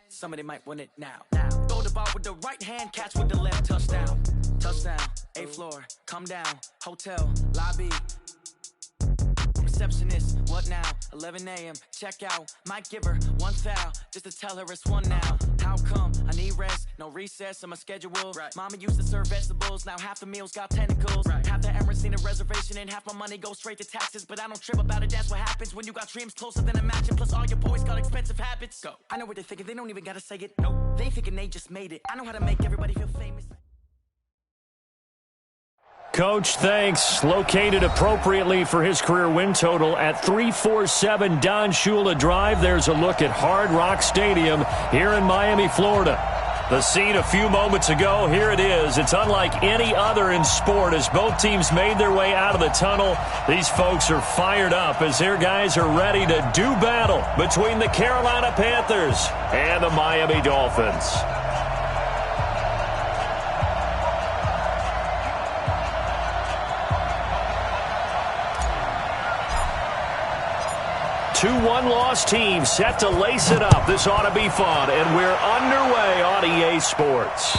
Somebody might win it now. Throw the ball with the right hand, catch with the left, touchdown. Touchdown, 8th floor, come down, hotel, lobby. Receptionist, what now? 11 a.m., check out. Might give her one foul, just to tell her it's one now. How come? I need rest, no recess on my schedule. Right. Mama used to serve vegetables, now half the meals got tentacles. Right. Half the Emirates need a reservation and half my money goes straight to taxes. But I don't trip about it, that's what happens when you got dreams closer than a match. And plus all your boys got expensive habits. Go. I know what they're thinking, they don't even gotta say it. Nope. They thinking they just made it. I know how to make everybody feel famous. Coach, thanks. Located appropriately for his career win total at 347 Don Shula Drive. There's a look at Hard Rock Stadium here in Miami, Florida. The scene a few moments ago, here it is. It's unlike any other in sport as both teams made their way out of the tunnel. These folks are fired up as their guys are ready to do battle between the Carolina Panthers and the Miami Dolphins. Two one-loss teams set to lace it up. This ought to be fun, and we're underway on EA Sports.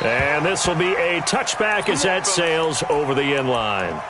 And this will be a touchback as that sails over the end line.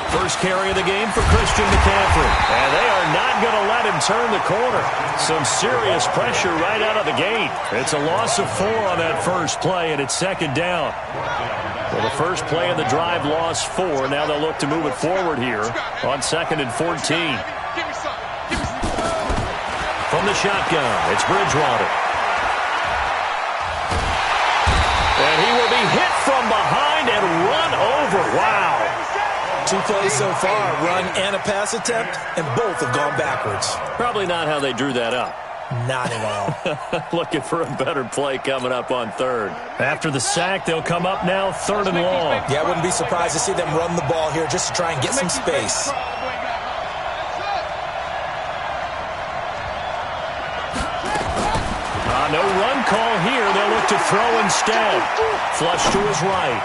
First carry of the game for Christian McCaffrey. And they are not going to let him turn the corner. Some serious pressure right out of the gate. It's a loss of 4 on that first play, and it's second down. Well, the first play of the drive lost 4. Now they'll look to move it forward here on 2nd and 14. From the shotgun, it's Bridgewater. And he will be hit from behind and run over. Wow. 2 plays so far, run and a pass attempt, and both have gone backwards. Probably not how they drew that up. Not at all. Looking for a better play coming up on 3rd. After the sack, they'll come up now 3rd and long. Yeah, I wouldn't be surprised to see them run the ball here just to try and get some space. No run call here. They'll look to throw instead. Flush to his right.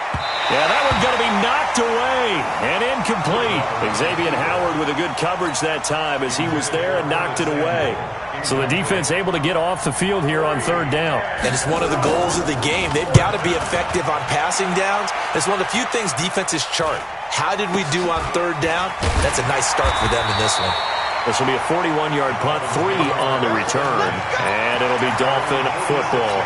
Yeah, that one's going to be knocked away and incomplete. Xavier Howard with a good coverage that time as he was there and knocked it away. So the defense able to get off the field here on 3rd down. And it's one of the goals of the game. They've got to be effective on passing downs. It's one of the few things defenses chart. How did we do on 3rd down? That's a nice start for them in this one. This will be a 41-yard punt, 3 on the return, and it'll be Dolphin football.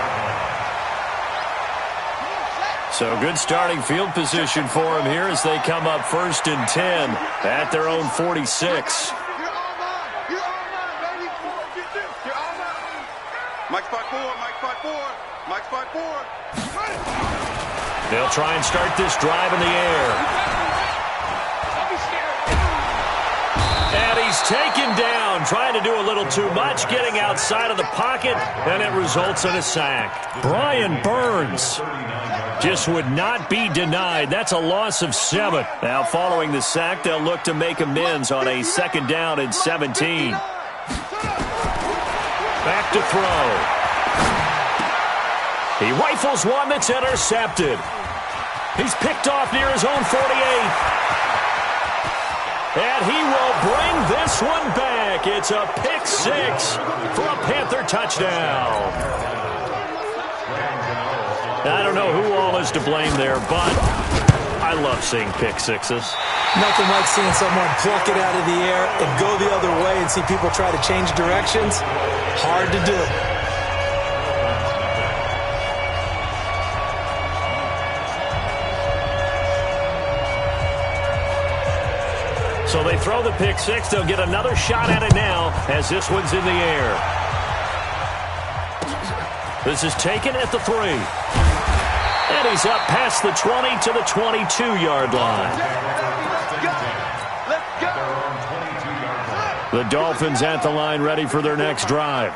So good starting field position for them here as they come up 1st and 10 at their own 46. Mike's 5-4, Mike's 5-4, Mike's 5-4. They'll try and start this drive in the air. And he's taken down, trying to do a little too much, getting outside of the pocket, and it results in a sack. Brian Burns just would not be denied. That's a loss of 7. Now, following the sack, they'll look to make amends on a 2nd down and 17. Back to throw. He rifles one that's intercepted. He's picked off near his own 48. And he will bring this one back. It's a pick 6 for a Panther touchdown. I don't know who all is to blame there, but I love seeing pick 6s. Nothing like seeing someone pluck it out of the air and go the other way and see people try to change directions. Hard to do. So they throw the pick 6. They'll get another shot at it now as this one's in the air. This is taken at the 3. And he's up past the 20 to the 22-yard line. Let's go. The Dolphins at the line ready for their next drive.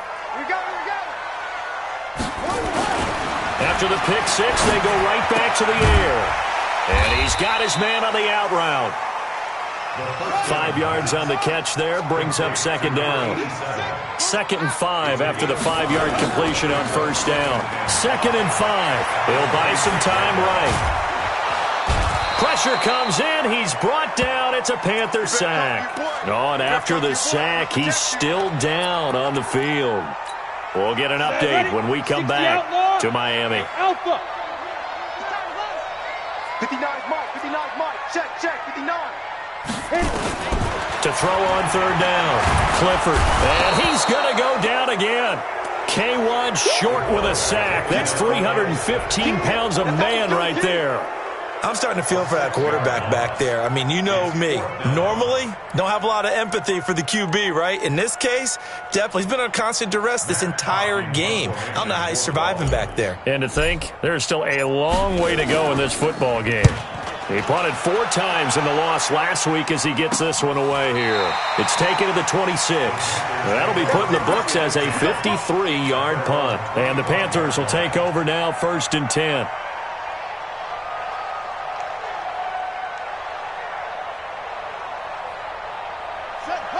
After the pick six, they go right back to the air. And he's got his man on the out route. 5 yards on the catch there, brings up second down. 2nd and 5 after the 5-yard completion on first down. 2nd and 5. He'll buy some time right. Pressure comes in. He's brought down. It's a Panther sack. Oh, and after the sack, he's still down on the field. We'll get an update when we come back to Miami. Alpha. 59 Mike. 59 Mike. Check. 59. To throw on third down. Clifford. And he's going to go down again. K1 short with a sack. That's 315 pounds of man right there. I'm starting to feel for that quarterback back there. I mean, you know me. Normally, don't have a lot of empathy for the QB, right? In this case, definitely. He's been on constant duress this entire game. I don't know how he's surviving back there. And to think, there's still a long way to go in this football game. He punted 4 times in the loss last week as he gets this one away here. It's taken to the 26. That'll be put in the books as a 53-yard punt. And the Panthers will take over now, 1st and 10.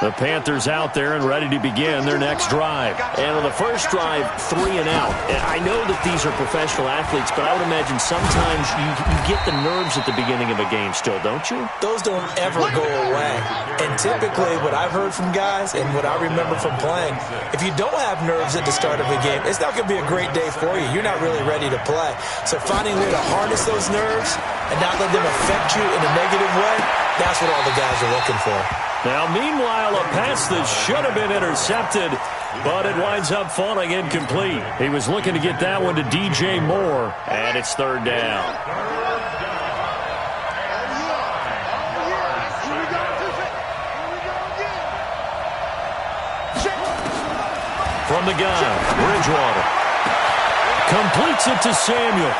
The Panthers out there and ready to begin their next drive. And on the first drive, 3 and out. I know that these are professional athletes, but I would imagine sometimes you get the nerves at the beginning of a game still, don't you? Those don't ever go away. And typically what I've heard from guys and what I remember from playing, if you don't have nerves at the start of a game, it's not going to be a great day for you. You're not really ready to play. So finding a way to harness those nerves and not let them affect you in a negative way, that's what all the guys are looking for. Now, meanwhile, a pass that should have been intercepted, but it winds up falling incomplete. He was looking to get that one to DJ Moore, and it's 3rd down. From the gun, Bridgewater. Completes it to Samuel.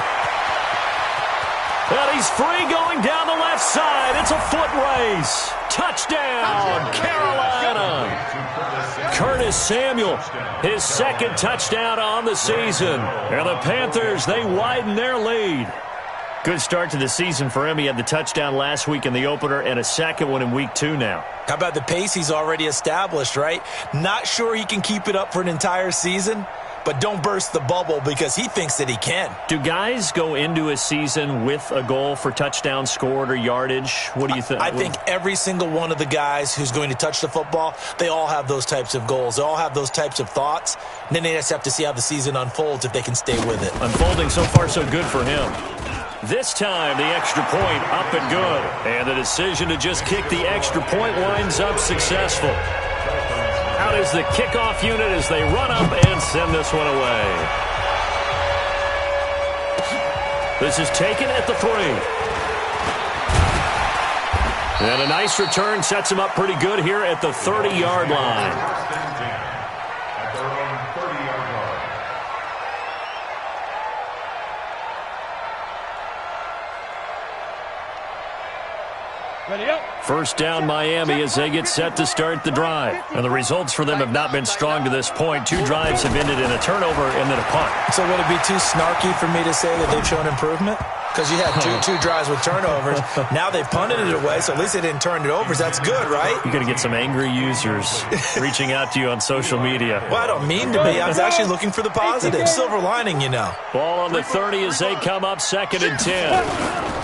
And he's free going down the left side. It's a foot race. Touchdown, Carolina. Curtis Samuel, his 2nd touchdown on the season. And the Panthers, they widen their lead. Good start to the season for him. He had the touchdown last week in the opener and a 2nd one in week 2 now. How about the pace he's already established, right? Not sure he can keep it up for an entire season, but don't burst the bubble because he thinks that he can. Do guys go into a season with a goal for touchdown scored or yardage? What do you think? I think every single one of the guys who's going to touch the football, they all have those types of goals. They all have those types of thoughts. And then they just have to see how the season unfolds if they can stay with it. Unfolding so far so good for him. This time, the extra point up and good. And the decision to just kick the extra point winds up successful. Out is the kickoff unit as they run up and send this one away. This is taken at the 3. And a nice return sets him up pretty good here at the 30-yard line. First down Miami as they get set to start the drive. And the results for them have not been strong to this point. 2 drives have ended in a turnover and then a punt. So would it be too snarky for me to say that they've shown improvement? Because you had two drives with turnovers. Now they've punted it away, so at least they didn't turn it over. So that's good, right? You're going to get some angry users reaching out to you on social media. Well, I don't mean to be. I was actually looking for the positive. Silver lining, you know. Ball on the 30 as they come up 2nd and 10.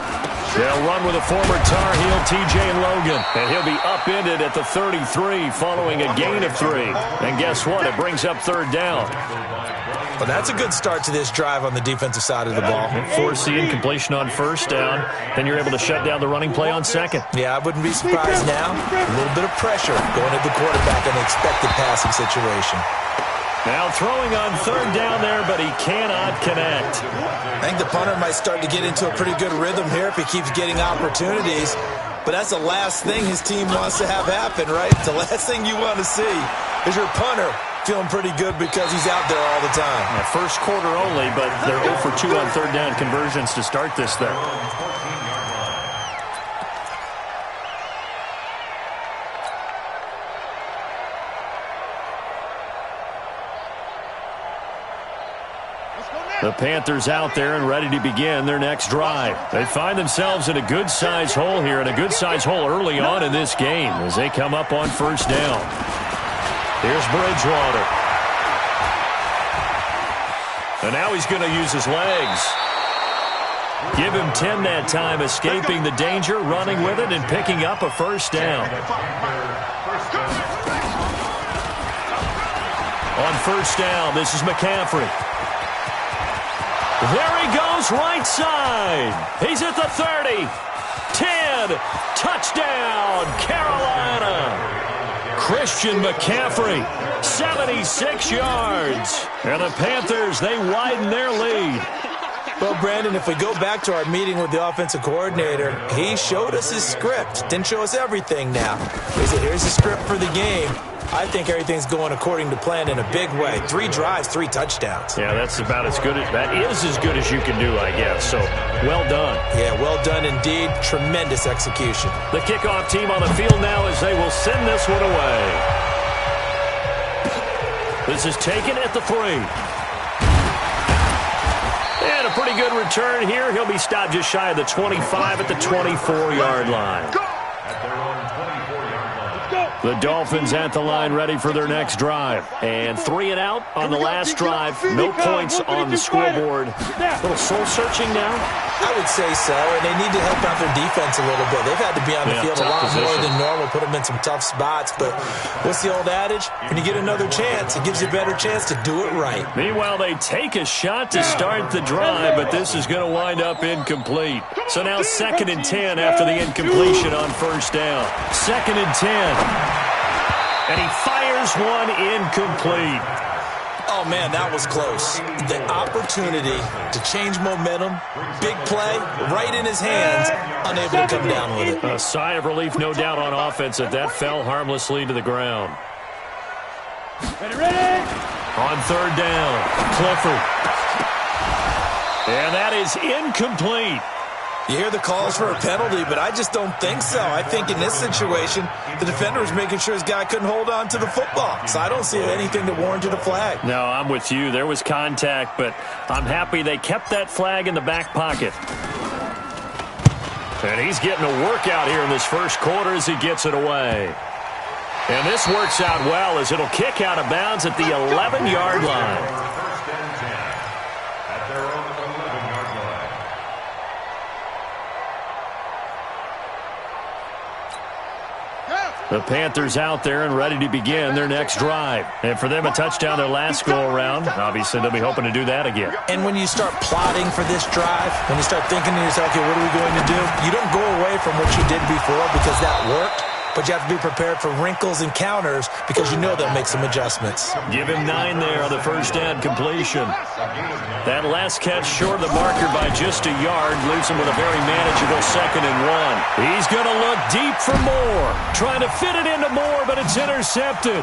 They'll run with a former Tar Heel, T.J. Logan. And he'll be upended at the 33 following a gain of 3. And guess what? It brings up 3rd down. Well, that's a good start to this drive on the defensive side of the ball. Force the incompletion on first down. Then you're able to shut down the running play on 2nd. Yeah, I wouldn't be surprised now. A little bit of pressure going at the quarterback in the expected passing situation. Now throwing on 3rd down there, but he cannot connect. I think the punter might start to get into a pretty good rhythm here if he keeps getting opportunities. But that's the last thing his team wants to have happen, right? The last thing you want to see is your punter feeling pretty good because he's out there all the time. Yeah, first quarter only, but they're 0 for 2 on third down conversions to start this thing. The Panthers out there and ready to begin their next drive. They find themselves in a good-sized hole here, and a good-sized hole early on in this game as they come up on first down. Here's Bridgewater. And now he's going to use his legs. Give him 10 that time, escaping the danger, running with it, and picking up a first down. On first down, this is McCaffrey. There he goes, right side. He's at the 30. 10. Touchdown, Carolina. Christian McCaffrey, 76 yards. And the Panthers, they widen their lead. Well, Brandon, if we go back to our meeting with the offensive coordinator, he showed us his script. Didn't show us everything now. He said, here's the script for the game. I think everything's going according to plan in a big way. 3 drives, 3 touchdowns. Yeah, that's about as good as, that is as good as you can do, I guess. So, well done. Yeah, well done indeed. Tremendous execution. The kickoff team on the field now as they will send this one away. This is taken at the 3. And a pretty good return here. He'll be stopped just shy of the 25 at the 24-yard line. The Dolphins at the line ready for their next drive. And 3 and out on the last drive. No points on the scoreboard. A little soul-searching now? I would say so, and they need to help out their defense a little bit. They've had to be on the field a lot more than normal, put them in some tough spots. But what's the old adage? When you get another chance, it gives you a better chance to do it right. Meanwhile, they take a shot to start the drive, but this is going to wind up incomplete. So now 2nd and 10 after the incompletion on first down. 2nd and 10. And he fires one incomplete. Oh, man, that was close. The opportunity to change momentum, big play, right in his hands, unable to come down with it. A sigh of relief, no doubt, on offense that fell harmlessly to the ground. Ready? On third down, Clifford. And that is incomplete. You hear the calls for a penalty, but I just don't think so. I think in this situation, the defender was making sure his guy couldn't hold on to the football. So I don't see anything that warranted a flag. No, I'm with you. There was contact, but I'm happy they kept that flag in the back pocket. And he's getting a workout here in this first quarter as he gets it away. And this works out well as it'll kick out of bounds at the 11-yard line. The Panthers out there and ready to begin their next drive. And for them, a touchdown their last go-around. Obviously, they'll be hoping to do that again. And when you start plotting for this drive, when you start thinking to yourself, okay, what are we going to do? You don't go away from what you did before because that worked. But you have to be prepared for wrinkles and counters because you know they'll make some adjustments. Give him 9 there on the first down completion. That last catch short of the marker by just a yard leaves him with a very manageable 2nd and 1. He's going to look deep for Moore. Trying to fit it into Moore, but it's intercepted.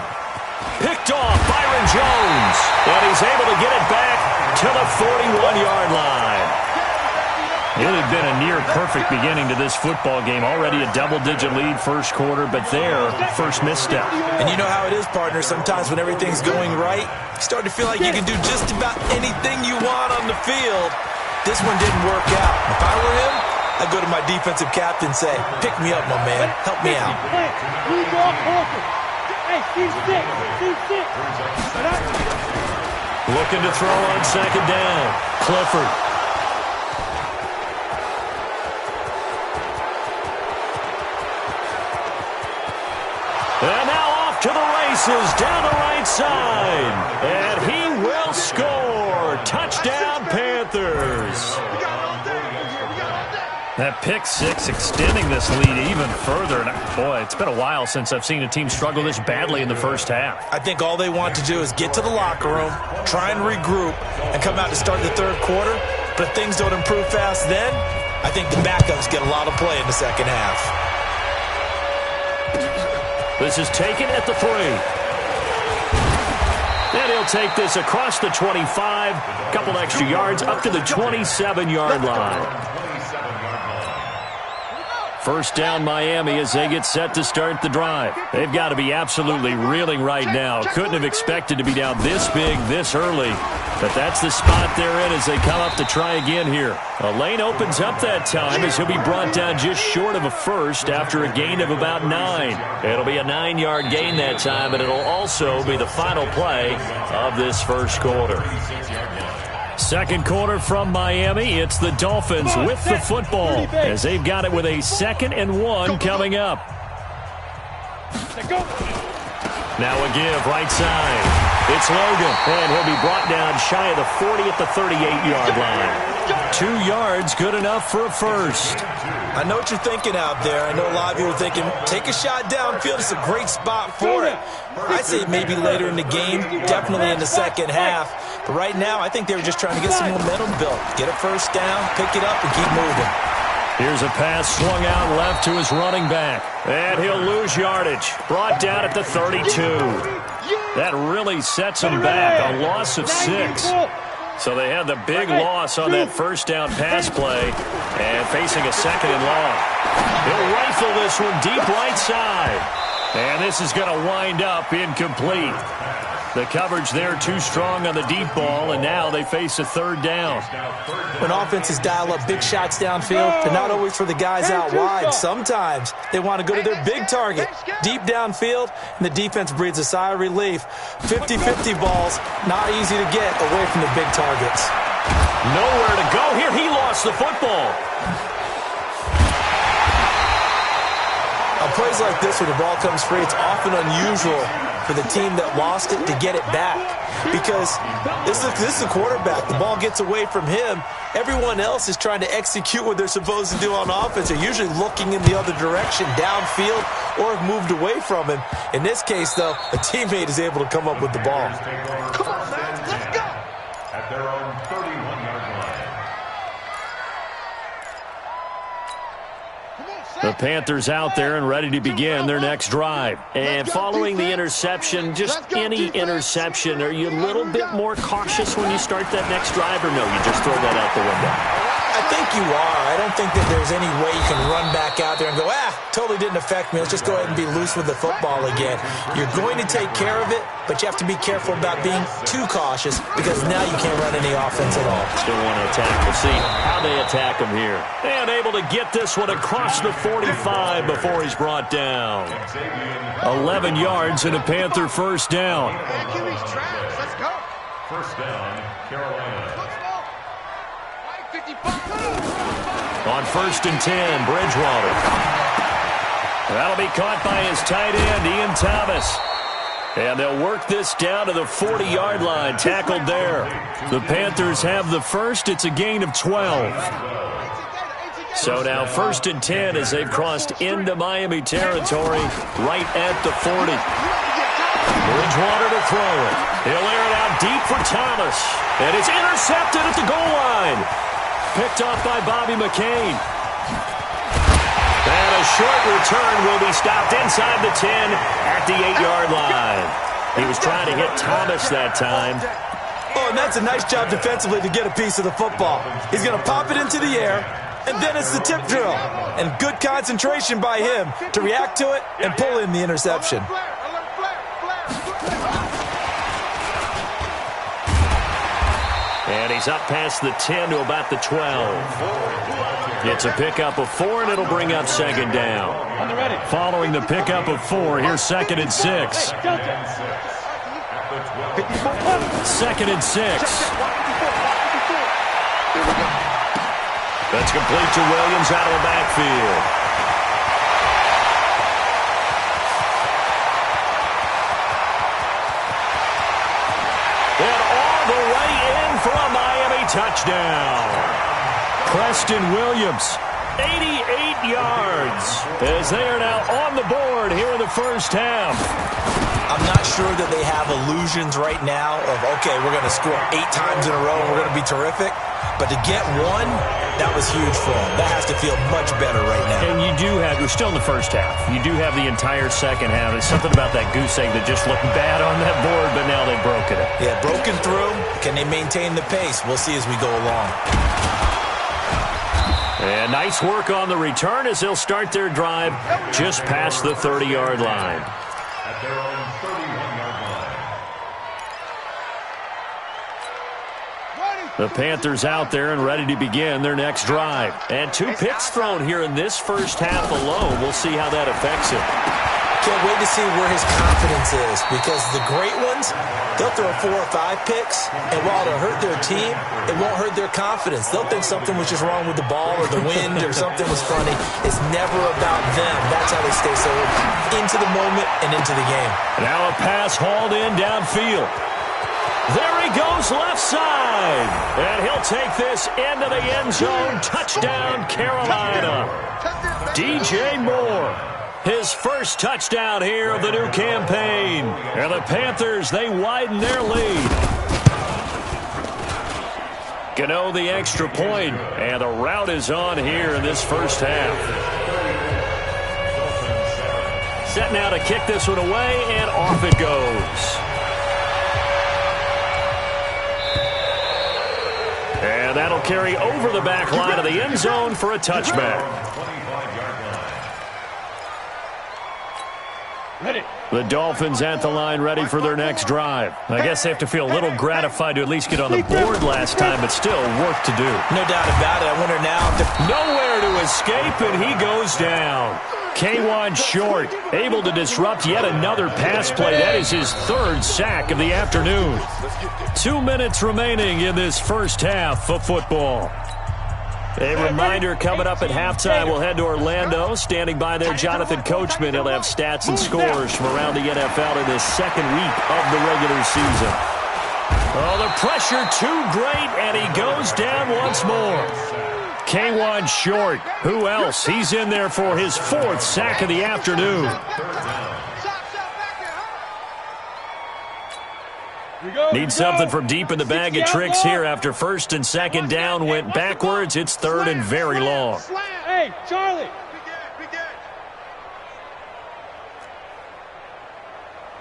Picked off Byron Jones. And he's able to get it back to the 41-yard line. It had been a near-perfect beginning to this football game. Already a double-digit lead first quarter, but their first misstep. And you know how it is, partner. Sometimes when everything's going right, you start to feel like you can do just about anything you want on the field. This one didn't work out. If I were him, I'd go to my defensive captain and say, pick me up, my man. Help me out. Looking to throw on 2nd down. Clifford. And now off to the races, down the right side. And he will score. Touchdown, Panthers. That pick 6 extending this lead even further. And boy, it's been a while since I've seen a team struggle this badly in the first half. I think all they want to do is get to the locker room, try and regroup, and come out to start the third quarter. But if things don't improve fast then, I think the backups get a lot of play in the second half. This is taken at the 3. And he'll take this across the 25, a couple extra yards up to the 27-yard line. First down Miami as they get set to start the drive. They've got to be absolutely reeling right now. Couldn't have expected to be down this big, this early. But that's the spot they're in as they come up to try again here. A lane opens up that time as he'll be brought down just short of a first after a gain of about 9. It'll be a 9-yard gain that time, and it'll also be the final play of this first quarter. Second quarter from Miami. It's the Dolphins with the football as they've got it with a 2nd and 1 coming up. Now a give right side. It's Logan, and he'll be brought down shy of the 40 at the 38-yard line. 2 yards, good enough for a first. I know what you're thinking out there. I know a lot of you are thinking, take a shot downfield. It's a great spot for it. I'd say maybe later in the game, definitely in the second half. But right now, I think they were just trying to get some momentum built. Get a first down, pick it up, and keep moving. Here's a pass swung out left to his running back. And he'll lose yardage. Brought down at the 32. That really sets him back. A loss of 6. So they had the big loss on that first down pass play. And facing a 2nd and long. He'll rifle this one deep right side. And this is going to wind up incomplete. The coverage there too strong on the deep ball, and now they face a 3rd down. When offenses dial up big shots downfield, they're not always for the guys out wide. Sometimes they want to go to their big target, deep downfield, and the defense breathes a sigh of relief. 50-50 balls, not easy to get away from the big targets. Nowhere to go here. He lost the football. On plays like this where the ball comes free, it's often unusual for the team that lost it to get it back. Because this is the quarterback. The ball gets away from him. Everyone else is trying to execute what they're supposed to do on offense. They're usually looking in the other direction, downfield, or have moved away from him. In this case, though, a teammate is able to come up with the ball. Come on, man, let's go. At their own 31-yard line. The Panthers out there and ready to begin their next drive. And following the interception, just any interception, are you a little bit more cautious when you start that next drive, or no, you just throw that out the window? I think you are. I don't think that there's any way you can run back out there and go, totally didn't affect me. Let's just go ahead and be loose with the football again. You're going to take care of it, but you have to be careful about being too cautious because now you can't run any offense at all. Still want to attack. We'll see how they attack him here. And able to get this one across the 45 before he's brought down. 11 yards and a Panther first down. Let's go. First down, Carolina. On 1st and 10, Bridgewater. That'll be caught by his tight end, Ian Thomas. And they'll work this down to the 40-yard line, tackled there. The Panthers have the first. It's a gain of 12. So now 1st and 10 as they've crossed into Miami territory right at the 40. Bridgewater to throw it. He'll air it out deep for Thomas. And it's intercepted at the goal line. Picked off by Bobby McCain. And a short return will be stopped inside the 10 at the 8-yard line. He was trying to hit Thomas that time. Oh, and that's a nice job defensively to get a piece of the football. He's going to pop it into the air, and then it's the tip drill. And good concentration by him to react to it and pull in the interception. And he's up past the 10 to about the 12. It's a pickup of 4, and it'll bring up 2nd down. Following the pickup of 4, here's 2nd and 6. 2nd and 6. That's complete to Williams out of the backfield. And all the way in for a Miami touchdown. Preston Williams, 88 yards, as they are now on the board here in the first half. I'm not sure that they have illusions right now of, okay, we're going to score 8 times in a row and we're going to be terrific. But to get one, that was huge for him. That has to feel much better right now. And we're still in the first half. You do have the entire second half. There's something about that goose egg that just looked bad on that board, but now they've broken it. Yeah, broken through. Can they maintain the pace? We'll see as we go along. And nice work on the return as they'll start their drive just past the 30-yard line. At their own 31-yard line. The Panthers out there and ready to begin their next drive. And 2 picks thrown here in this first half alone. We'll see how that affects him. Can't wait to see where his confidence is, because the great ones, they'll throw 4 or 5 picks, and while it'll hurt their team, it won't hurt their confidence. They'll think something was just wrong with the ball or the wind or something was funny. It's never about them. That's how they stay so into the moment and into the game. Now a pass hauled in downfield. There he goes left side. And he'll take this into the end zone. Touchdown, Carolina. DJ Moore. His first touchdown here of the new campaign. And the Panthers, they widen their lead. Gano the extra point, and the route is on here in this first half. Set now to kick this one away, and off it goes. And that'll carry over the back line of the end zone for a touchback. The Dolphins at the line ready for their next drive. I guess they have to feel a little gratified to at least get on the board last time, but still work to do. No doubt about it. I wonder now if nowhere to escape, and he goes down. K1 Short, able to disrupt yet another pass play. That is his 3rd sack of the afternoon. 2 minutes remaining in this first half of football. A reminder, coming up at halftime, we'll head to Orlando. Standing by there, Jonathan Coachman. He'll have stats and scores from around the NFL in this second week of the regular season. Oh, the pressure too great, and he goes down once more. K1 Short. Who else? He's in there for his 4th sack of the afternoon. Need something from deep in the bag of tricks here after 1st and 2nd down went backwards. It's 3rd and very long. Hey, Charlie.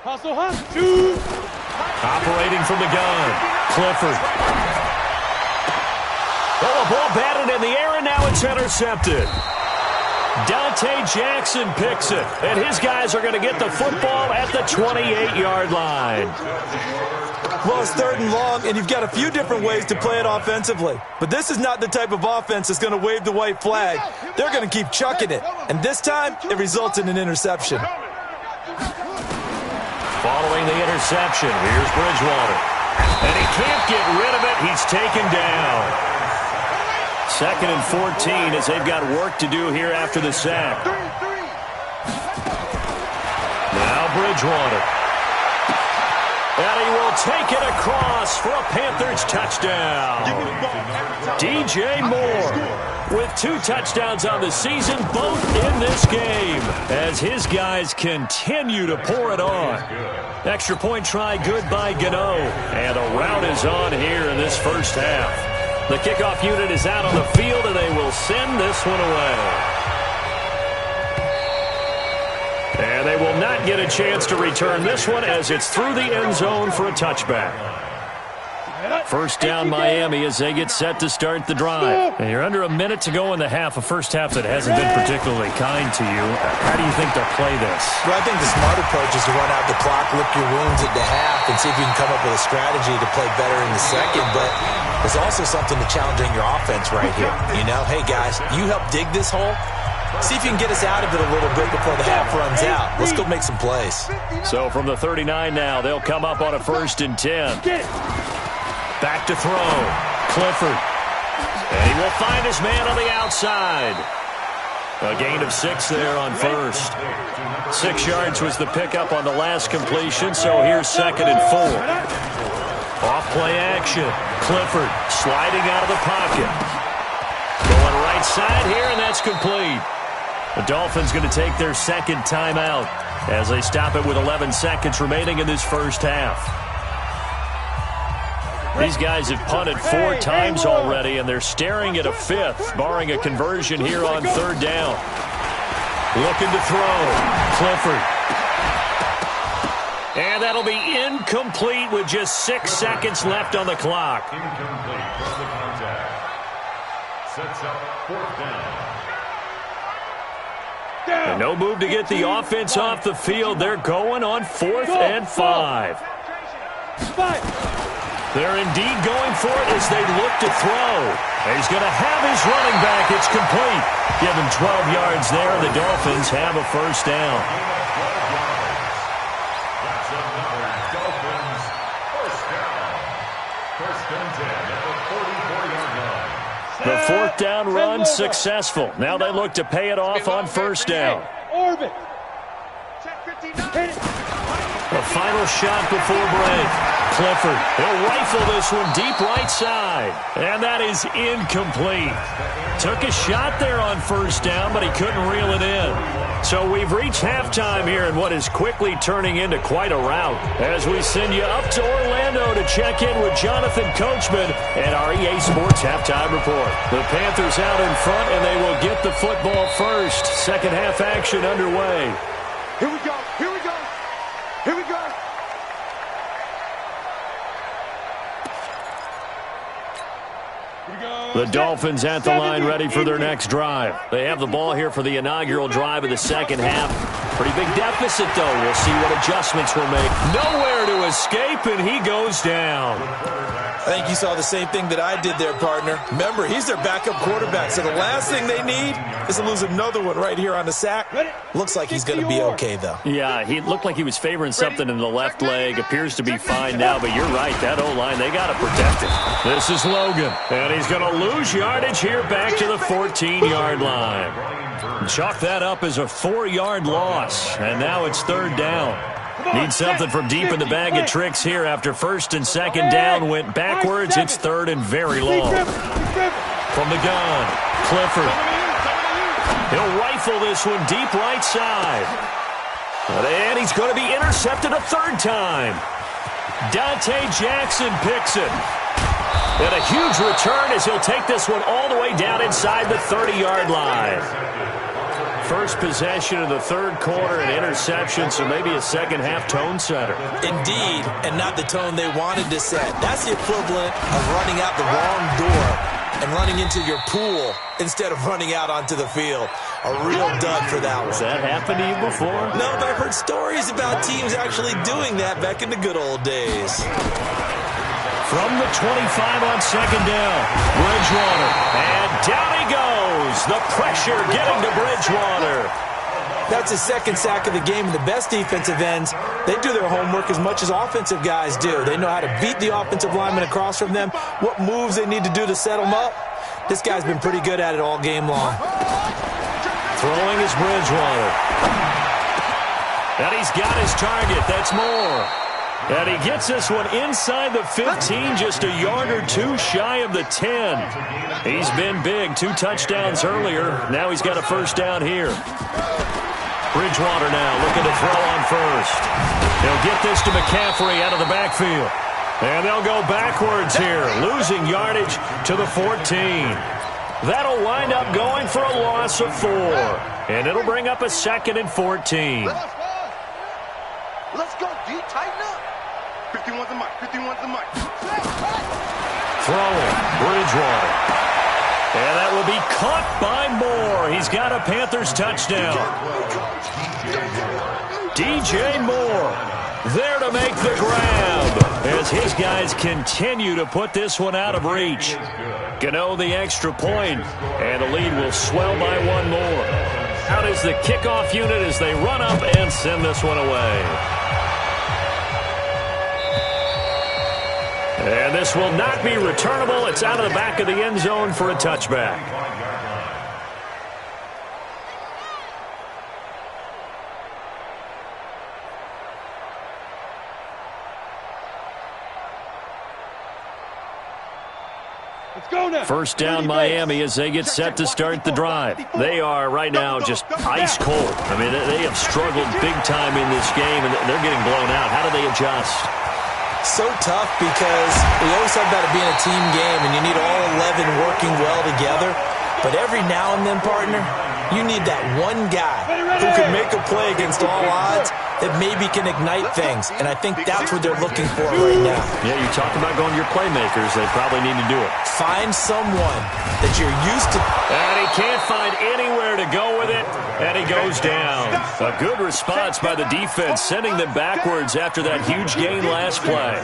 Hustle, hustle. Operating from the gun. Clifford. Oh, a ball batted in the air, and now it's intercepted. Dante Jackson picks it, and his guys are going to get the football at the 28-yard line. Well, it's 3rd and long, and you've got a few different ways to play it offensively. But this is not the type of offense that's going to wave the white flag. They're going to keep chucking it. And this time, it results in an interception. Following the interception, here's Bridgewater. And he can't get rid of it. He's taken down. 2nd and 14 as they've got work to do here after the sack. Now Bridgewater. And he will take it across for a Panthers touchdown. DJ Moore with 2 touchdowns on the season, both in this game, as his guys continue to pour it on. Extra point try good by Gano. And a route is on here in this first half. The kickoff unit is out on the field, and they will send this one away. And they will not get a chance to return this one as it's through the end zone for a touchback. First down Miami as they get set to start the drive. And you're under a minute to go in the half, a first half that hasn't been particularly kind to you. How do you think they'll play this? Well, I think the smart approach is to run out the clock, lick your wounds at the half, and see if you can come up with a strategy to play better in the second. But there's also something to challenging your offense right here. You know, hey, guys, you help dig this hole. See if you can get us out of it a little bit before the half runs out. Let's go make some plays. So from the 39 now, they'll come up on a 1st and 10. Back to throw. Clifford. And he will find his man on the outside. A gain of 6 there on 1st. 6 yards was the pickup on the last completion, so here's 2nd and 4. Off play action. Clifford sliding out of the pocket. Going right side here, and that's complete. The Dolphins going to take their 2nd timeout as they stop it with 11 seconds remaining in this first half. These guys have punted 4 times already, and they're staring at a 5th, barring a conversion here on 3rd down. Looking to throw. Clifford. And that'll be incomplete with just 6 seconds left on the clock. Incomplete from the contact. Sets up 4th down. And no move to get the offense off the field. They're going on 4th and 5. They're indeed going for it as they look to throw. He's going to have his running back. It's complete. Give him 12 yards there. The Dolphins have a 1st down. That's another Dolphins 1st down. 1st and 10 at the 44-yard line. The 4th down run successful. Now they look to pay it off on 1st down. Orbit. The final shot before break. Clifford, he'll rifle this one deep right side. And that is incomplete. Took a shot there on 1st down, but he couldn't reel it in. So we've reached halftime here in what is quickly turning into quite a rout. As we send you up to Orlando to check in with Jonathan Coachman and our EA Sports Halftime Report. The Panthers out in front, and they will get the football first. Second half action underway. Here we go. Here we go. Here we go. The Dolphins at the line ready for their next drive. They have the ball here for the inaugural drive of the second half. Pretty big deficit, though. We'll see what adjustments will make. Nowhere to escape, and he goes down. I think you saw the same thing that I did there, partner. Remember, he's their backup quarterback, so the last thing they need is to lose another one right here on the sack. Looks like he's going to be okay, though. Yeah, he looked like he was favoring something in the left leg. Appears to be fine now, but you're right. That O-line, they got to protect it. This is Logan, and he's going to lose yardage here back to the 14-yard line. Chalk that up as a 4-yard loss, and now it's 3rd down. Need something from deep in the bag of tricks here after 1st and 2nd down went backwards. It's 3rd and very long. From the gun, Clifford. He'll rifle this one deep right side. And he's going to be intercepted a 3rd time. Dante Jackson picks it. And a huge return as he'll take this one all the way down inside the 30-yard line. First possession of the 3rd quarter, an interception, so maybe a second-half tone setter. Indeed, and not the tone they wanted to set. That's the equivalent of running out the wrong door and running into your pool instead of running out onto the field. A real dud for that one. Has that happened to you before? No, but I've heard stories about teams actually doing that back in the good old days. From the 25 on 2nd down, Bridgewater, and down he goes. The pressure getting to Bridgewater. That's his 2nd sack of the game, and the best defensive ends, they do their homework as much as offensive guys do. They know how to beat the offensive lineman across from them, what moves they need to do to set them up. This guy's been pretty good at it all game long. Throwing is Bridgewater. And he's got his target. That's Moore. And he gets this one inside the 15, just a yard or 2 shy of the 10. He's been big, 2 touchdowns earlier. Now he's got a 1st down here. Bridgewater now looking to throw on 1st. He'll get this to McCaffrey out of the backfield. And they'll go backwards here, losing yardage to the 14. That'll wind up going for a loss of 4. And it'll bring up a 2nd and 14. Let's go, D. Tighten up. 51's the mic. 51's the mic. Throwing, Bridgewater. And that will be caught by Moore. He's got a Panthers touchdown. DJ Moore there to make the grab as his guys continue to put this one out of reach. Gano the extra point, and the lead will swell by 1 more. Out is the kickoff unit as they run up and send this one away. And this will not be returnable. It's out of the back of the end zone for a touchback. Let's go now. 1st down Miami as they get set to start the drive. They are right now just ice cold. I mean, they have struggled big time in this game, and they're getting blown out. How do they adjust? So tough because we always talk about it being a team game and you need all 11 working well together. But every now and then, partner, you need that one guy who can make a play against all odds that maybe can ignite things. And I think that's what they're looking for right now. Yeah, you talk about going to your playmakers. They probably need to do it. Find someone that you're used to. And he can't find anywhere to go with it, and he goes down. A good response by the defense, sending them backwards after that huge gain last play.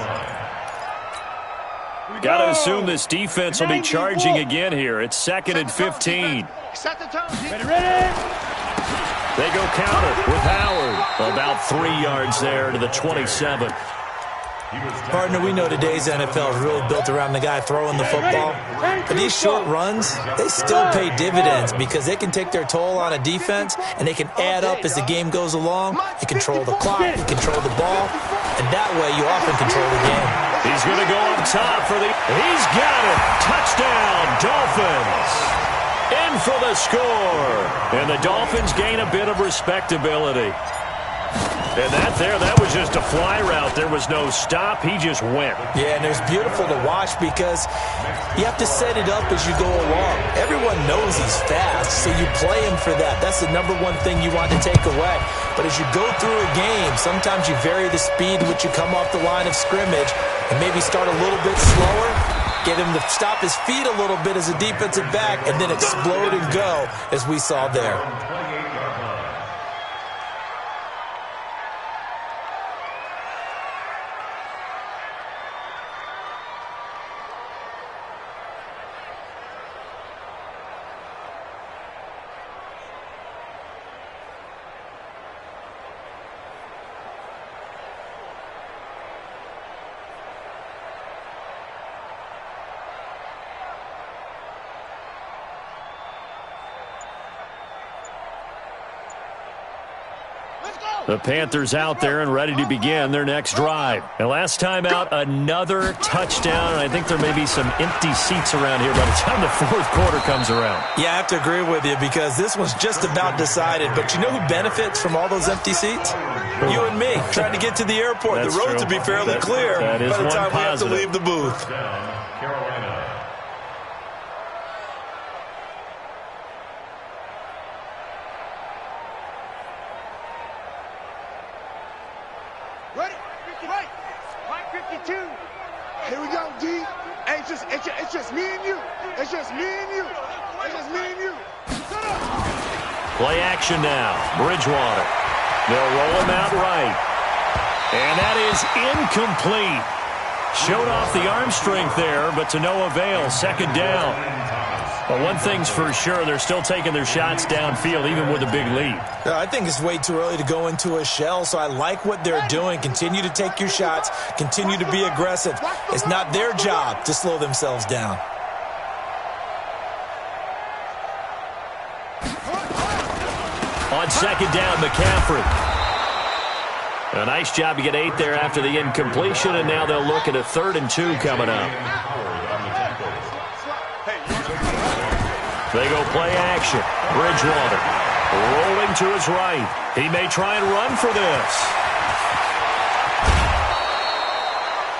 Got to assume this defense will be charging again here. It's 2nd and 15. Ready? They go counter with Howard. About 3 yards there to the 27. Partner, we know today's NFL is really built around the guy throwing the football. But these short runs, they still pay dividends because they can take their toll on a defense and they can add up as the game goes along. You control the clock, you control the ball, and that way you often control the game. He's going to go up top for the... He's got it! Touchdown, Dolphins! In for the score. And the Dolphins gain a bit of respectability. And that was just a fly route. There was no stop. He just went. Yeah, and it was beautiful to watch because you have to set it up as you go along. Everyone knows he's fast, so you play him for that. That's the number one thing you want to take away. But as you go through a game, sometimes you vary the speed in which you come off the line of scrimmage and maybe start a little bit slower, get him to stop his feet a little bit as a defensive back, and then explode and go as we saw there. The Panthers out there and ready to begin their next drive. And last time out, another touchdown. And I think there may be some empty seats around here by the time the fourth quarter comes around. Yeah, I have to agree with you because this one's just about decided. But you know who benefits from all those empty seats? You and me, trying to get to the airport. That's the roads true. will be fairly clear by the time we have to leave the booth. Carolina. Ready? Right 52. Here we go, D. Hey, it's just me and you. It's just me and you. It's just me and you. Shut up. Play action now. Bridgewater. They'll roll him out right. And that is incomplete. Showed off the arm strength there, but to no avail. 2nd down. But one thing's for sure, they're still taking their shots downfield, even with a big lead. I think it's way too early to go into a shell, so I like what they're doing. Continue to take your shots. Continue to be aggressive. It's not their job to slow themselves down. On 2nd down, McCaffrey. A nice job to get 8 there after the incompletion, and now they'll look at a 3rd and 2 coming up. They go play action. Bridgewater rolling to his right. He may try and run for this.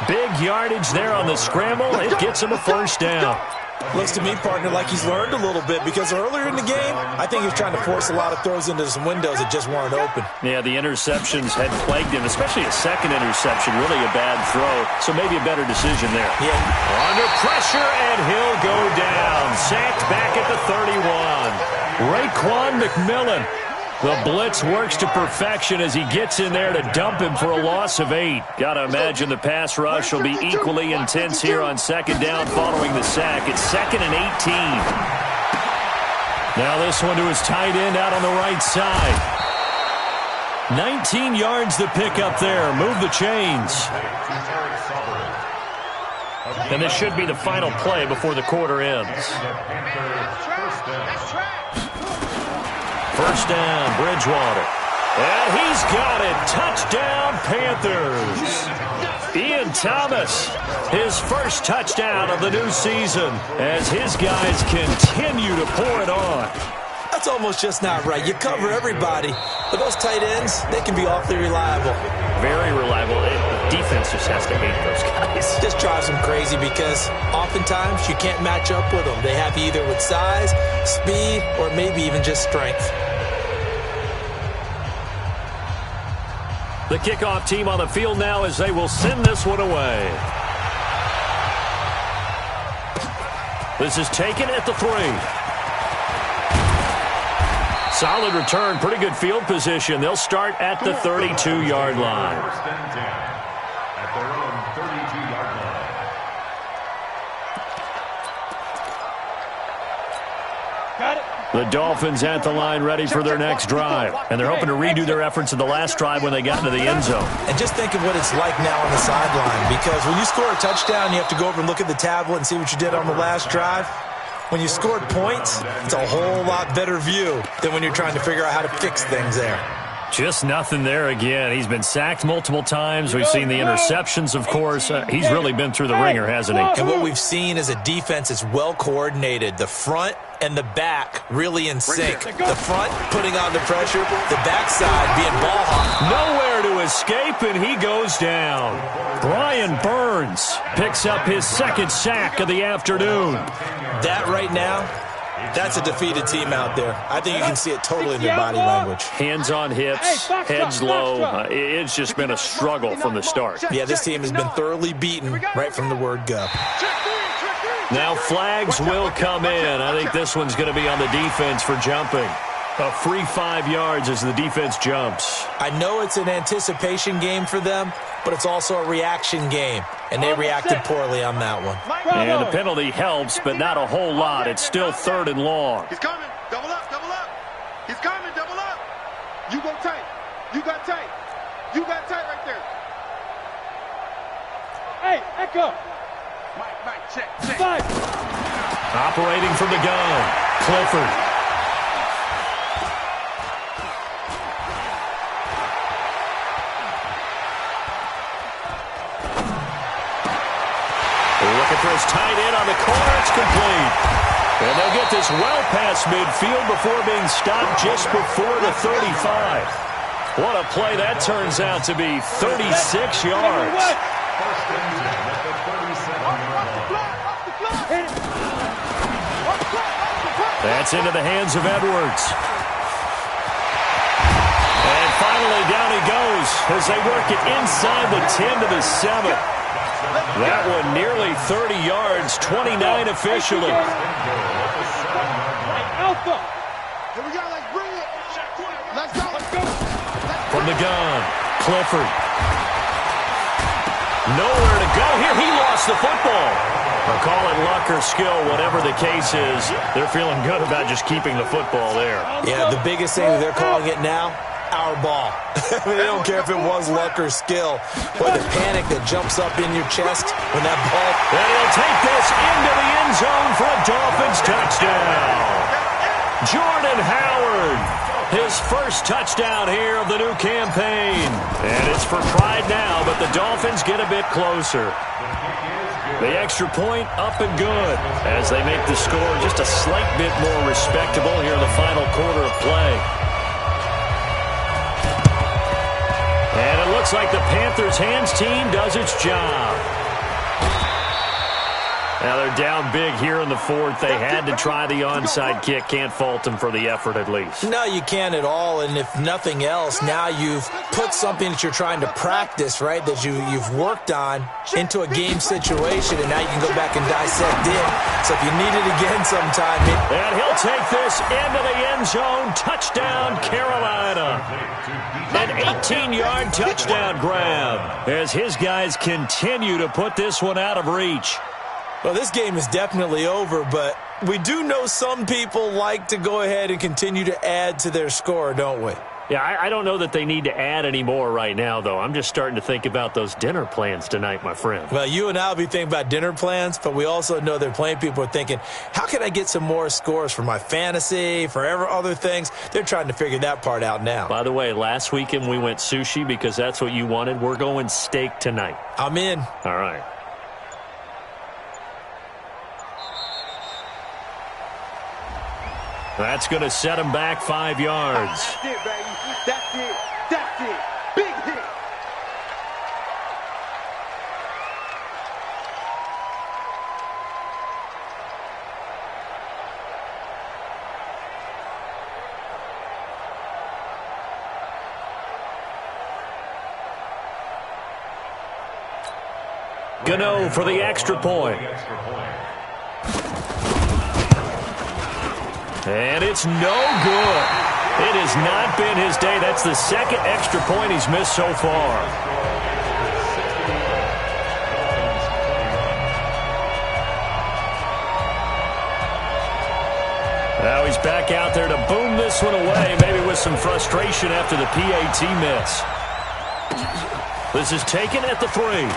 Big yardage there on the scramble. It gets him a 1st down. Looks to me, partner, like he's learned a little bit because earlier in the game, I think he was trying to force a lot of throws into some windows that just weren't open. Yeah, the interceptions had plagued him, especially a 2nd interception, really a bad throw, so maybe a better decision there. Yeah. Under pressure, and he'll go down. Sacked back at the 31. Raekwon McMillan. The blitz works to perfection as he gets in there to dump him for a loss of 8. Got to imagine the pass rush will be equally intense here on 2nd down following the sack. It's 2nd and 18. Now this one to his tight end out on the right side. 19 yards to pick up there. Move the chains. And this should be the final play before the quarter ends. 1st down, Bridgewater. And he's got it. Touchdown, Panthers. Ian Thomas, his 1st touchdown of the new season as his guys continue to pour it on. That's almost just not right. You cover everybody, but those tight ends, they can be awfully reliable. Very reliable. Defense just has to hate those guys. Just drives them crazy because oftentimes you can't match up with them. They have you either with size, speed, or maybe even just strength. The kickoff team on the field now as they will send this one away. This is taken at the 3. Solid return, pretty good field position. They'll start at the 32-yard line. First and 10 at their own 32-yard line. Got it. The Dolphins at the line ready for their next drive. And they're hoping to redo their efforts in the last drive when they got into the end zone. And just think of what it's like now on the sideline, because when you score a touchdown, you have to go over and look at the tablet and see what you did on the last drive. When you scored points, it's a whole lot better view than when you're trying to figure out how to fix things there. Just nothing there again. He's been sacked multiple times. We've seen the interceptions, of course. He's really been through the ringer, hasn't he? And what we've seen is a defense that's well coordinated. The front and the back really in sync. The front putting on the pressure, the backside being ball hawk. Nowhere to escape, and he goes down. Brian Burns picks up his second sack of the afternoon. That right now, that's a defeated team out there. I think you can see it totally in their body language. Hands on hips, heads low. It's just been a struggle from the start. Yeah, this team has been thoroughly beaten right from the word go. Now flags will come in. I think this one's going to be on the defense for jumping. A free 5 yards as the defense jumps. I know it's an anticipation game for them, but it's also a reaction game, and they reacted poorly on that one. And the penalty helps, but not a whole lot. It's still 3rd and long. He's coming. Double up, double up. He's coming, double up. You go tight. You got tight. You got tight right there. Hey, echo. Mike, check. Operating from the gun, Clifford. Looking for his tight end on the corner. It's complete. And they'll get this well past midfield before being stopped just before the 35. What a play that turns out to be. 36 yards. First and 10 at the 37-yard line. That's into the hands of Edwards. And finally down he goes as they work it inside the 10 to the 7. That one nearly 30 yards, 29 officially. Alpha. Here we go, let's bring it. Let's go. From the gun, Clifford. Nowhere to go here. He lost the football. Or call it luck or skill, whatever the case is. They're feeling good about just keeping the football there. Yeah, the biggest thing that they're calling it now, our ball. I mean, they don't care if it was luck or skill. Boy, the panic that jumps up in your chest when that ball... And he'll take this into the end zone for a Dolphins touchdown. Jordan Howard, his first touchdown here of the new campaign. And it's for pride now, but the Dolphins get a bit closer. The extra point up and good as they make the score just a slight bit more respectable here in the final quarter of play. And it looks like the Panthers' hands team does its job. Now they're down big here in the 4th. They had to try the onside kick. Can't fault them for the effort at least. No, you can't at all. And if nothing else, now you've put something that you're trying to practice, right, that you've worked on into a game situation, and now you can go back and dissect it. So if you need it again sometime. And he'll take this into the end zone. Touchdown, Carolina. An 18-yard touchdown grab as his guys continue to put this one out of reach. Well, this game is definitely over, but we do know some people like to go ahead and continue to add to their score, don't we? Yeah, I don't know that they need to add any more right now, though. I'm just starting to think about those dinner plans tonight, my friend. Well, you and I will be thinking about dinner plans, but we also know they're playing people are thinking, how can I get some more scores for my fantasy, for other things? They're trying to figure that part out now. By the way, last weekend we went sushi because that's what you wanted. We're going steak tonight. I'm in. All right. That's going to set him back 5 yards. That's it, baby. That's it. That's it. Big hit. Gano for the extra point. And it's no good. It has not been his day. That's the second extra point he's missed so far. Now he's back out there to boom this one away, maybe with some frustration after the PAT miss. This is taken at the 3.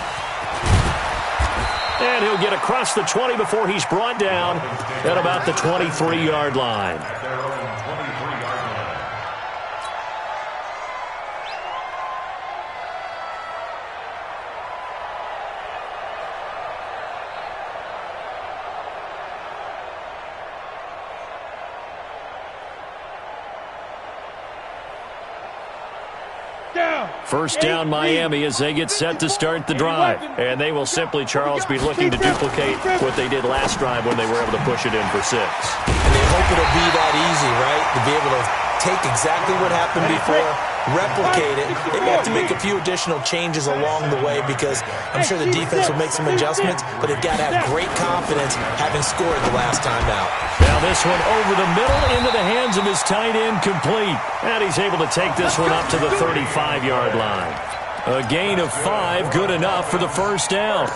And he'll get across the 20 before he's brought down at about the 23-yard line. First down Miami as they get set to start the drive. And they will simply, Charles, be looking to duplicate what they did last drive when they were able to push it in for 6. And they hope it'll be that easy, right? To be able to take exactly what happened before, replicate it. They may have to make a few additional changes along the way because I'm sure the defense will make some adjustments, but they've got to have great confidence having scored the last time out. Now this one over the middle into the hands of his tight end, complete. And he's able to take this one up to the 35-yard line. A gain of 5, good enough for the first down.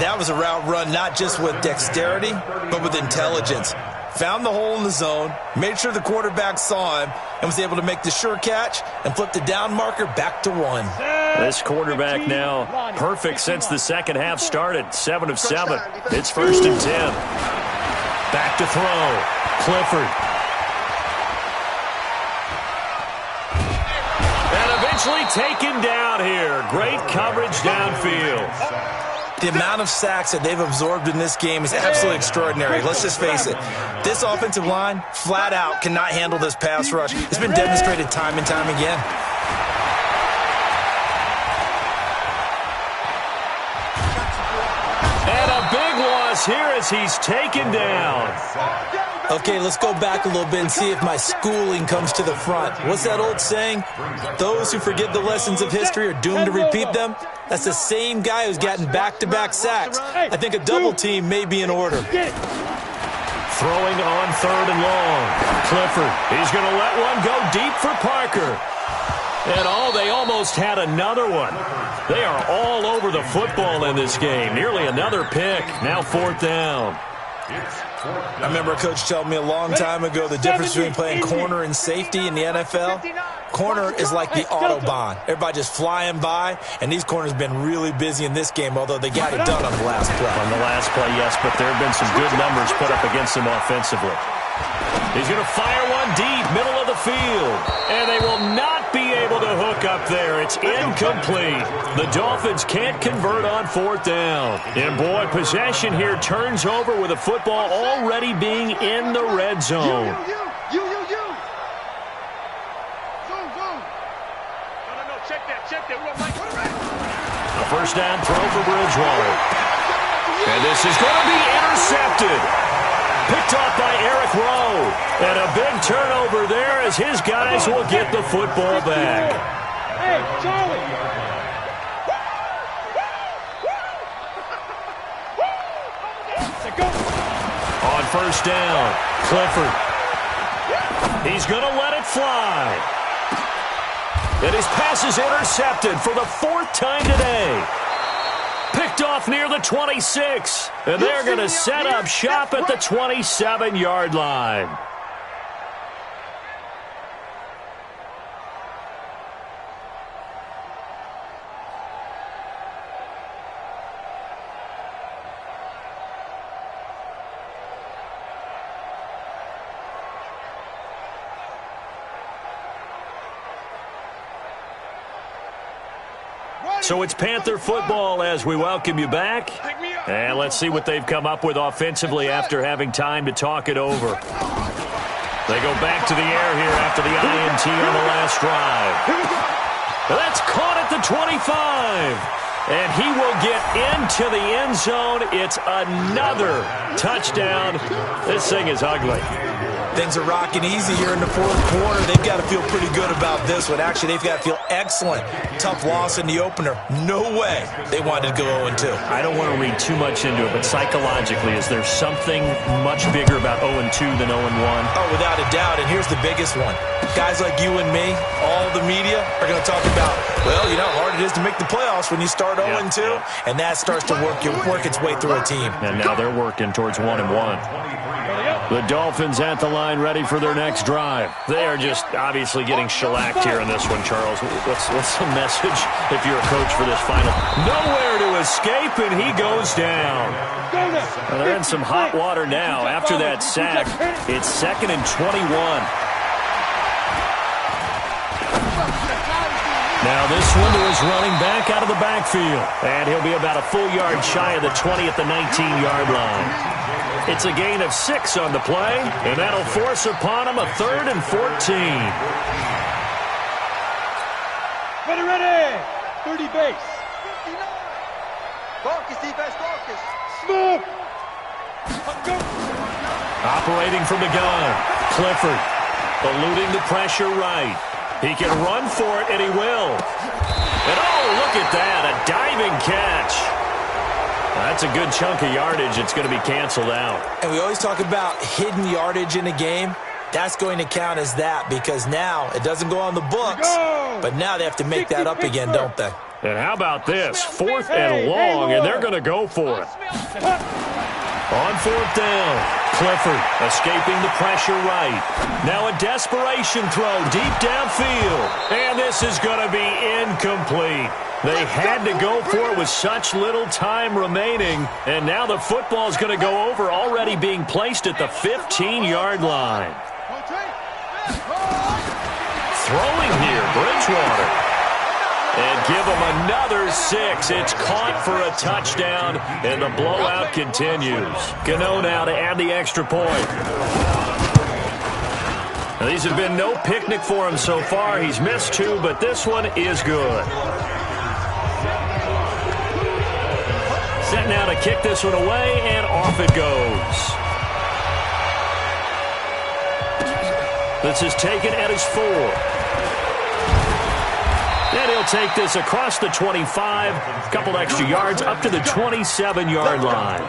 That was a route run not just with dexterity, but with intelligence. Found the hole in the zone, made sure the quarterback saw him, and was able to make the sure catch and flip the down marker back to 1. This quarterback now perfect since the second half started. 7 of 7. It's 1st and 10. Back to throw. Clifford. And eventually taken down here. Great coverage downfield. The amount of sacks that they've absorbed in this game is absolutely extraordinary. Let's just face it. This offensive line, flat out, cannot handle this pass rush. It's been demonstrated time and time again. And a big loss here as he's taken down. Okay, let's go back a little bit and see if my schooling comes to the front. What's that old saying? Those who forget the lessons of history are doomed to repeat them. That's the same guy who's gotten back-to-back sacks. I think a double team may be in order. Throwing on 3rd and long. Clifford, he's going to let one go deep for Parker. And they almost had another one. They are all over the football in this game. Nearly another pick. Now 4th down. I remember a coach telling me a long time ago the difference between playing corner and safety in the NFL. Corner is like the Autobahn. Everybody just flying by, and these corners have been really busy in this game, although they got it done on the last play. On the last play, yes, but there have been some good numbers put up against them offensively. He's going to fire one deep, middle of the field, and they will not be able to hook up there. It's incomplete. The Dolphins can't convert on 4th down. And, boy, possession here turns over with the football already being in the red zone. You. Zoom. No. Check that. A first down throw for Bridgewater. And this is going to be intercepted. Picked off by Eric Rowe. And a big turnover there as his guys will get the football back. Hey, Charlie. On first down, Clifford. He's going to let it fly. And his pass is intercepted for the 4th time today. Picked off near the 26. And they're going to set up shop at the 27-yard line. So it's Panther football as we welcome you back. And let's see what they've come up with offensively after having time to talk it over. They go back to the air here after the INT on the last drive. That's caught at the 25. And he will get into the end zone. It's another touchdown. This thing is ugly. Things are rocking easy here in the fourth quarter. They've got to feel pretty good about this one. Actually, they've got to feel excellent. Tough loss in the opener. No way they wanted to go 0-2. I don't want to read too much into it, but psychologically, is there something much bigger about 0-2 than 0-1? Oh, without a doubt, and here's the biggest one. Guys like you and me, all the media, are going to talk about, well, you know how hard it is to make the playoffs when you start 0-2, and that starts to work its way through a team. And now they're working towards 1-1. The Dolphins at the line, ready for their next drive. They are just obviously getting shellacked here in this one, Charles. What's the message if you're a coach for this final? Nowhere to escape, and he goes down. Well, they're in some hot water now. After that sack, it's 2nd and 21. Now this one is running back out of the backfield. And he'll be about a full yard shy of the 20 at the 19-yard line. It's a gain of 6 on the play, and that'll force upon him a 3rd and 14. Ready. 30 base. Focus, defense, focus. Move. Operating from the gun, Clifford eluding the pressure right. He can run for it, and he will. And oh, look at that, a diving catch. That's a good chunk of yardage. It's going to be canceled out. And we always talk about hidden yardage in a game. That's going to count as that because now it doesn't go on the books, but now they have to make that up again, don't they? And how about this? 4th and long, and they're going to go for it. On 4th down, Clifford escaping the pressure right. Now a desperation throw deep downfield. And this is going to be incomplete. They had to go for it with such little time remaining. And now the football is going to go over, already being placed at the 15-yard line. Throwing here, Bridgewater. And give him another 6. It's caught for a touchdown, and the blowout continues. Gano now to add the extra point. Now, these have been no picnic for him so far. He's missed 2, but this one is good. Set now to kick this one away, and off it goes. This is taken at his 4. And he'll take this across the 25, a couple extra yards up to the 27-yard line.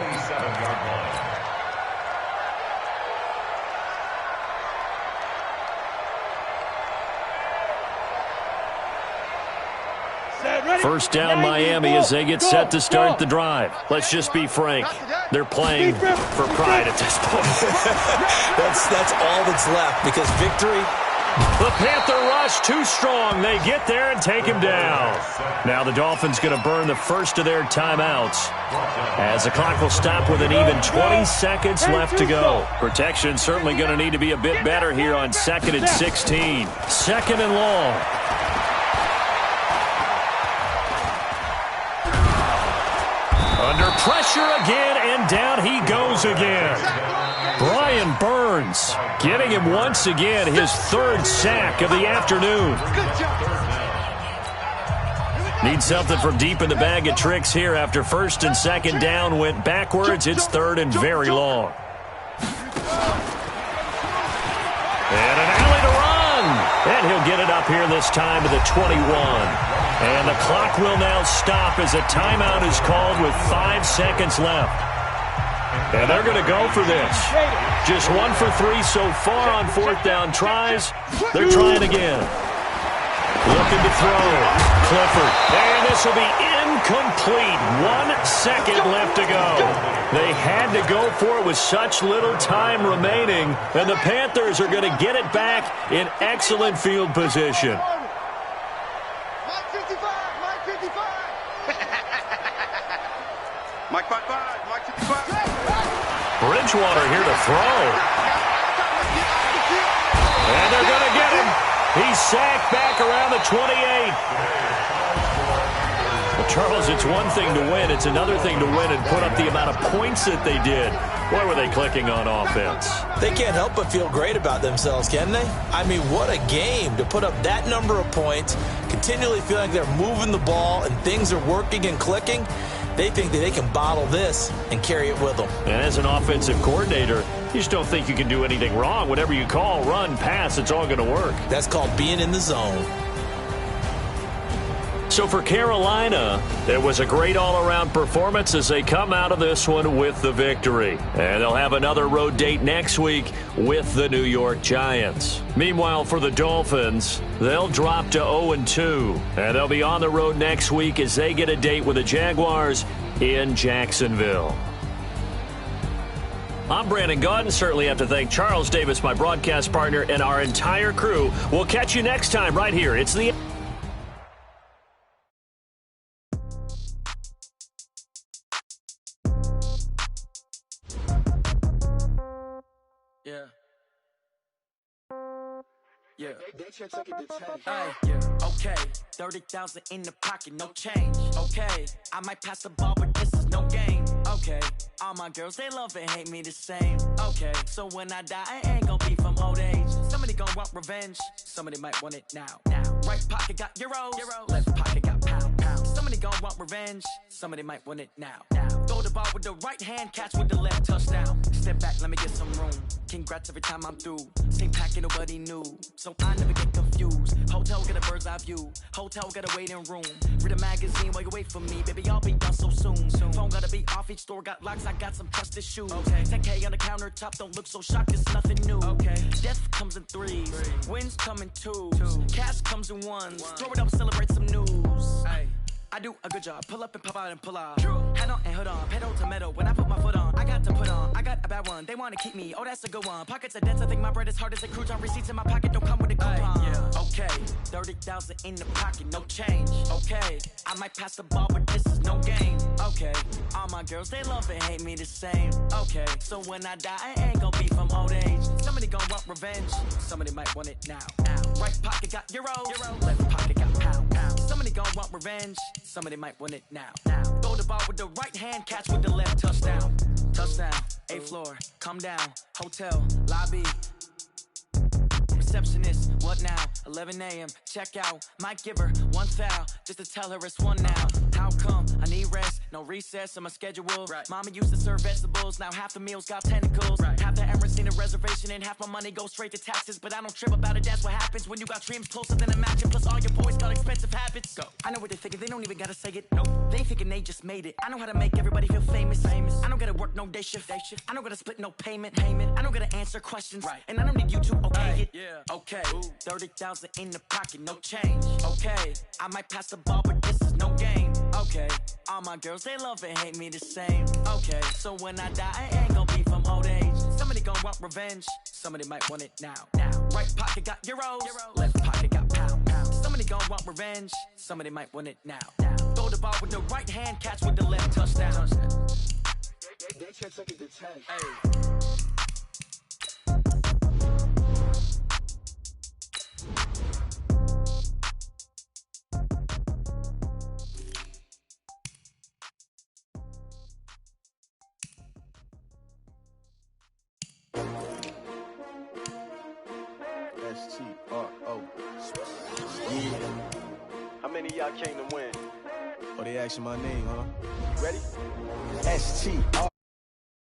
First down Miami as they get set to start the drive. Let's just be frank. They're playing for pride at this point. That's all that's left because victory. The Panther rush too strong. They get there and take him down. Now the Dolphins going to burn the first of their timeouts as the clock will stop with an even 20 seconds left to go. Protection certainly going to need to be a bit better here on 2nd and 16. 2nd and long. Under pressure again, and down he goes again. Brian Burns getting him once again his 3rd sack of the afternoon. Need something from deep in the bag of tricks here after 1st and 2nd down went backwards. It's 3rd and very long. And an alley to run. And he'll get it up here this time to the 21. And the clock will now stop as a timeout is called with 5 seconds left. And they're going to go for this. Just 1 for 3 so far on 4th down tries. They're trying again. Looking to throw. Clifford. And this will be incomplete. 1 second left to go. They had to go for it with such little time remaining. And the Panthers are going to get it back in excellent field position. Mike 55, Mike 55. Bridgewater here to throw. And they're going to get him. He's sacked back around the 28. Well, Charles, it's one thing to win. It's another thing to win and put up the amount of points that they did. Why were they clicking on offense? They can't help but feel great about themselves, can they? I mean, what a game to put up that number of points, continually feeling like they're moving the ball and things are working and clicking. They think that they can bottle this and carry it with them. And as an offensive coordinator, You just don't think you can do anything wrong. Whatever you call, run, pass, it's all going to work. That's called being in the zone. So for Carolina, it was a great all-around performance as they come out of this one with the victory. And they'll have another road date next week with the New York Giants. Meanwhile, for the Dolphins, they'll drop to 0-2. And they'll be on the road next week as they get a date with the Jaguars in Jacksonville. I'm Brandon Gaudin. Certainly have to thank Charles Davis, my broadcast partner, and our entire crew. We'll catch you next time right here. It's the... Yeah. Okay. 30,000 in the pocket, no change. Okay. I might pass the ball, but this is no game. Okay. All my girls, they love and hate me the same. Okay. So when I die, I ain't gonna be from old age. Somebody gonna want revenge. Somebody might want it now. Right pocket got euros. Left pocket got pounds. Somebody gonna want revenge. Somebody might want it now. Throw the ball with the right hand, catch with the left, touchdown. Step back, let me get some room. Congrats every time I'm through. Same packet, nobody knew. So I never get confused. Hotel get a bird's eye view. Hotel get a waiting room. Read a magazine while you wait for me. Baby, I'll be done so soon. Phone gotta be off, each store got locks. I got some trusted shoes. 10K on the countertop, don't look so shocked, it's nothing new. Death comes in threes. Wins come in twos. Cash comes in ones. Throw it up, celebrate some news. I do a good job. Pull up and pop out and pull out. Head on and hood on. Pedal to metal. When I put my foot on, I got to put on. I got a bad one. They want to keep me. Oh, that's a good one. Pockets are dense. I think my bread is hard as a crouton. Receipts in my pocket don't come with a coupon. Okay. 30,000 in the pocket. No change. Okay. I might pass the ball, but this is no game. Okay. All my girls, they love and hate me the same. Okay. So when I die, I ain't gonna be from old age. Somebody gonna want revenge. Somebody might want it now. Right pocket got euros. Left pocket got pounds. Somebody gonna want revenge. Somebody might want it now. Throw the ball with the right hand, catch with the left, touchdown. Touchdown, 8th floor, come down, hotel, lobby. Receptionist, what now? 11 a.m., check out. Might give her one foul, just to tell her it's one now. How come? I need rest, no recess in my schedule. Mama used to serve vegetables, now half the meals got tentacles. Half the Emirates need a reservation and half my money goes straight to taxes. But I don't trip about it, that's what happens when you got dreams closer than a match. Plus all your boys got expensive habits. Go. I know what they thinking, they don't even gotta say it. Nope. They thinking they just made it. I know how to make everybody feel famous. I don't gotta work no day shift. I don't gotta split no payment. I don't gotta answer questions. And I don't need you to okay it. Okay, 30,000 in the pocket, no change. Okay, I might pass the ball, but this is no game. Okay, all my girls, they love and hate me the same. Okay, so when I die, I ain't gonna be from old age. Somebody gonna want revenge. Somebody might want it now. Right pocket got euros. Left pocket got pounds. Somebody gonna want revenge. Somebody might want it now. Throw the ball with the right hand, catch with the left, touchdown. They took it to 10. S-T-R-O. Yeah. How many of y'all came to win? Oh, they asking my name, huh? Ready? S-T-R.